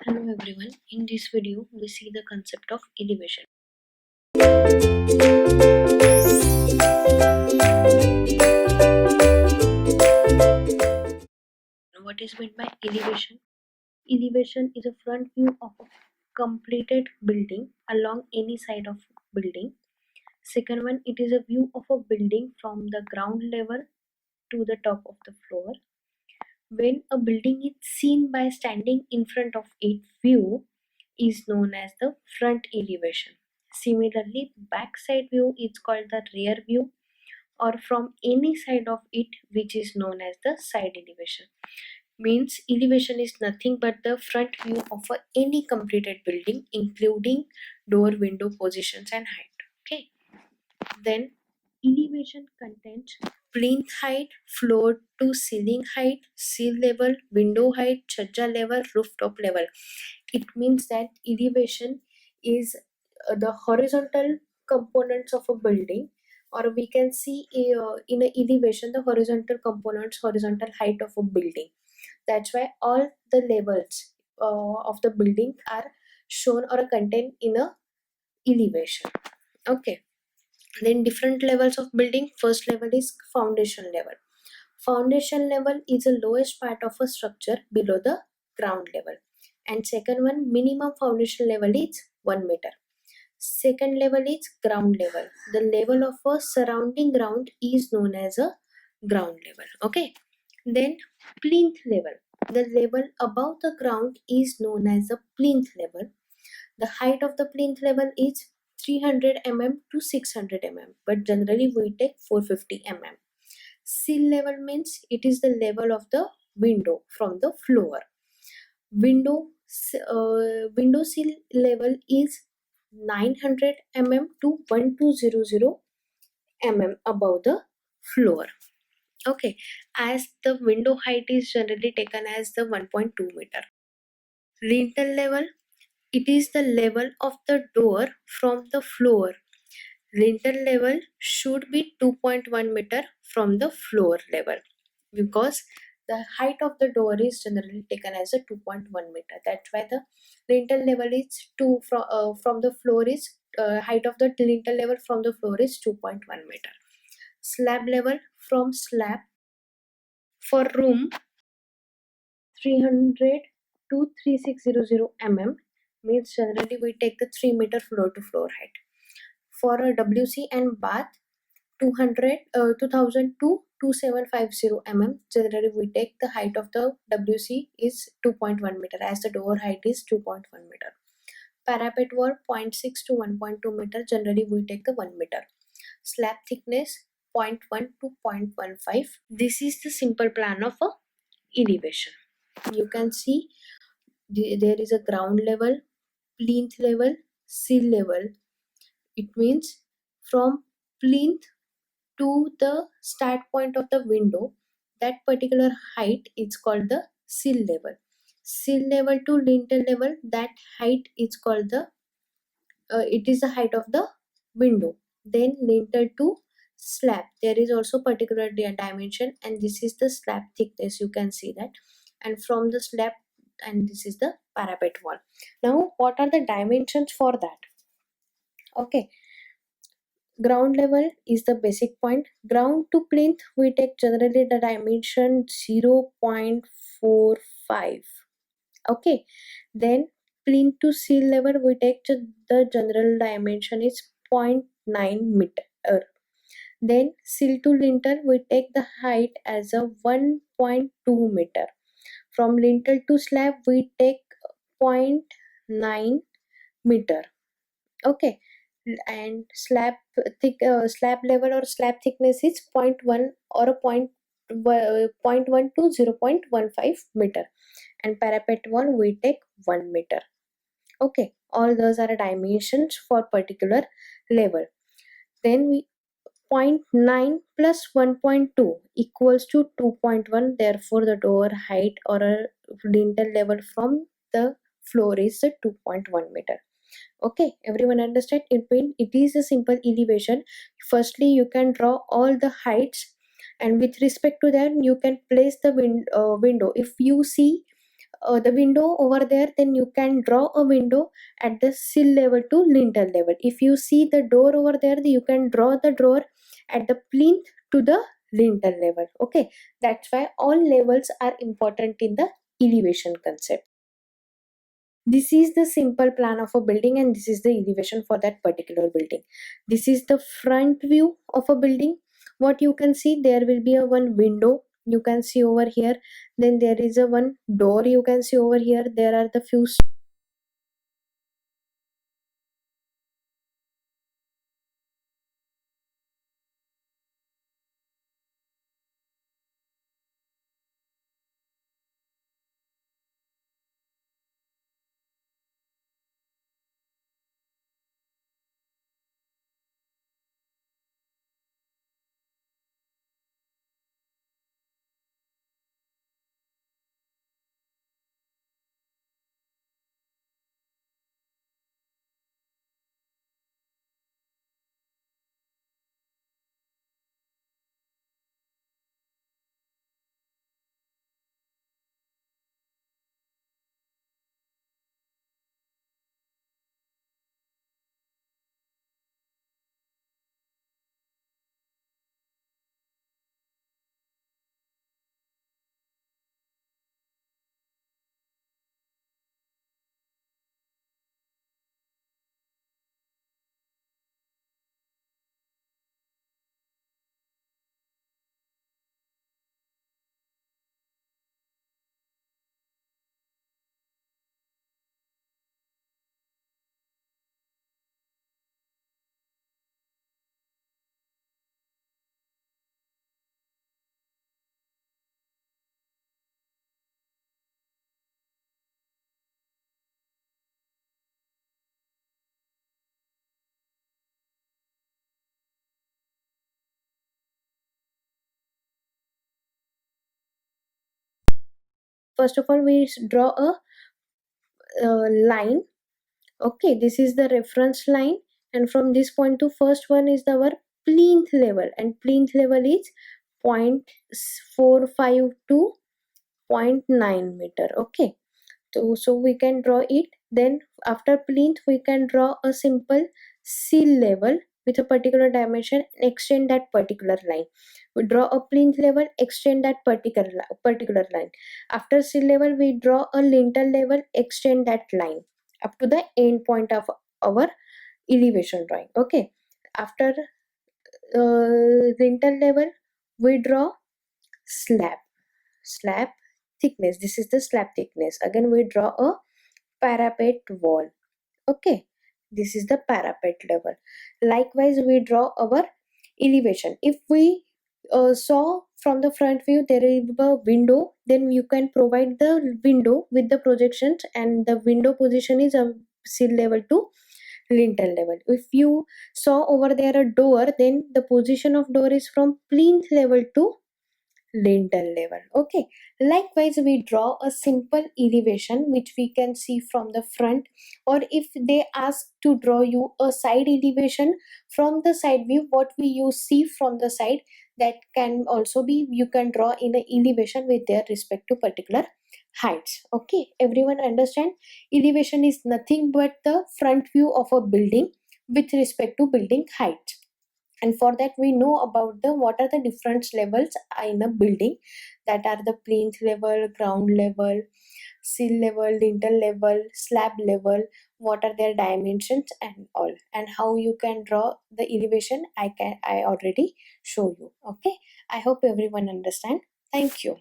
Hello everyone, in this video we see the concept of elevation. What is meant by elevation? Elevation is a front view of a completed building along any side of building. Second one, it is a view of a building from the ground level to the top of the floor. When a building is seen by standing in front of it, view is known as the front elevation. Similarly, backside view is called the rear view, or from any side of it, which is known as the side elevation. Means elevation is nothing but the front view of any completed building, including door, window positions and height. Okay. Then elevation contains plinth height, floor to ceiling height, sea level, window height, chajja level, rooftop level. It means that elevation is the horizontal components of a building, or we can see in a elevation the horizontal components, horizontal height of a building. That's why all the levels of the building are shown or contained in a elevation. Okay. Then different levels of building. First level is foundation level. Foundation level is the lowest part of a structure below the ground level. And second one, minimum foundation level is 1 meter. Second level is ground level. The level of a surrounding ground is known as a ground level. Okay. Then plinth level. The level above the ground is known as the plinth level. The height of the plinth level is 300 mm to 600 mm, but generally we take 450 mm. Sill level means it is the level of the window from the floor. Window sill level is 900 mm to 1200 mm above the floor. Okay, as the window height is generally taken as the 1.2 meter. Lintel level, it is the level of the door from the floor. Lintel level should be 2.1 meter from the floor level, because the height of the door is generally taken as a 2.1 meter. That's why the lintel level is 2 from the floor is height of the lintel level from the floor is 2.1 meter. Slab level from slab for room 300 to 3600 mm, means generally we take the 3 meter floor to floor height. For a WC and bath 2000 to 2750 mm, generally we take the height of the WC is 2.1 meter, as the door height is 2.1 meter. Parapet wall 0.6 to 1.2 meter, generally we take the 1 meter. Slab thickness 0.1 to 0.15. This is the simple plan of a elevation. You can see there is a ground level, plinth level, sill level. It means from plinth to the start point of the window, that particular height is called the sill level. Sill level to lintel level, that height is called the it is the height of the window. Then lintel to slab, there is also particular dimension, and this is the slab thickness, you can see that. And from the slab, and this is the parapet wall. Now what are the dimensions for that? Okay, ground level is the basic point. Ground to plinth, we take generally the dimension 0.45. Okay, then plinth to sill level, we take the general dimension is 0.9 meter. Then sill to lintel, we take the height as a 1.2 meter. From lintel to slab, we take 0.9 meter. Okay, and slab level or slab thickness is 0.1 or a 0.1 to 0.15 meter, and parapet wall we take 1 meter. Okay, all those are dimensions for particular level. Then we 0.9 plus 1.2 equals to 2.1, therefore the door height or a lintel level from the floor is a 2.1 meter. Okay, everyone understand? It is a simple elevation. Firstly, you can draw all the heights, and with respect to that you can place the window. If you see the window over there, then you can draw a window at the sill level to lintel level. If you see the door over there, you can draw the door at the plinth to the lintel level. Okay, that's why all levels are important in the elevation concept. This is the simple plan of a building, and this is the elevation for that particular building. This is the front view of a building. What you can see, there will be a one window you can see over here, then there is a one door you can see over here. There are the few. First of all, we draw a line. Okay, this is the reference line, and from this point to first one is our plinth level, and plinth level is 0.45 to 0.9 meter. Okay, so we can draw it. Then after plinth we can draw a simple sill level with a particular dimension and extend that particular line. We draw a plinth level, extend that particular line. After sill level we draw a lintel level, extend that line up to the end point of our elevation drawing. Okay, after lintel level we draw slab. Slab thickness, this is the slab thickness. Again we draw a parapet wall. Okay, this is the parapet level. Likewise we draw our elevation. If we saw from the front view there is a window, then you can provide the window with the projections, and the window position is a sill level to lintel level. If you saw over there a door, then the position of door is from plinth level to lintel level. Okay, likewise we draw a simple elevation which we can see from the front, or if they ask to draw you a side elevation from the side view, what we use see from the side, that can also be you can draw in a elevation with their respect to particular heights. Okay, everyone understand, elevation is nothing but the front view of a building with respect to building height. And for that we know about the what are the different levels in a building, that are the plinth level, ground level, sill level, lintel level, slab level, what are their dimensions and all, and how you can draw the elevation. I already show you. Okay, I hope everyone understand. Thank you.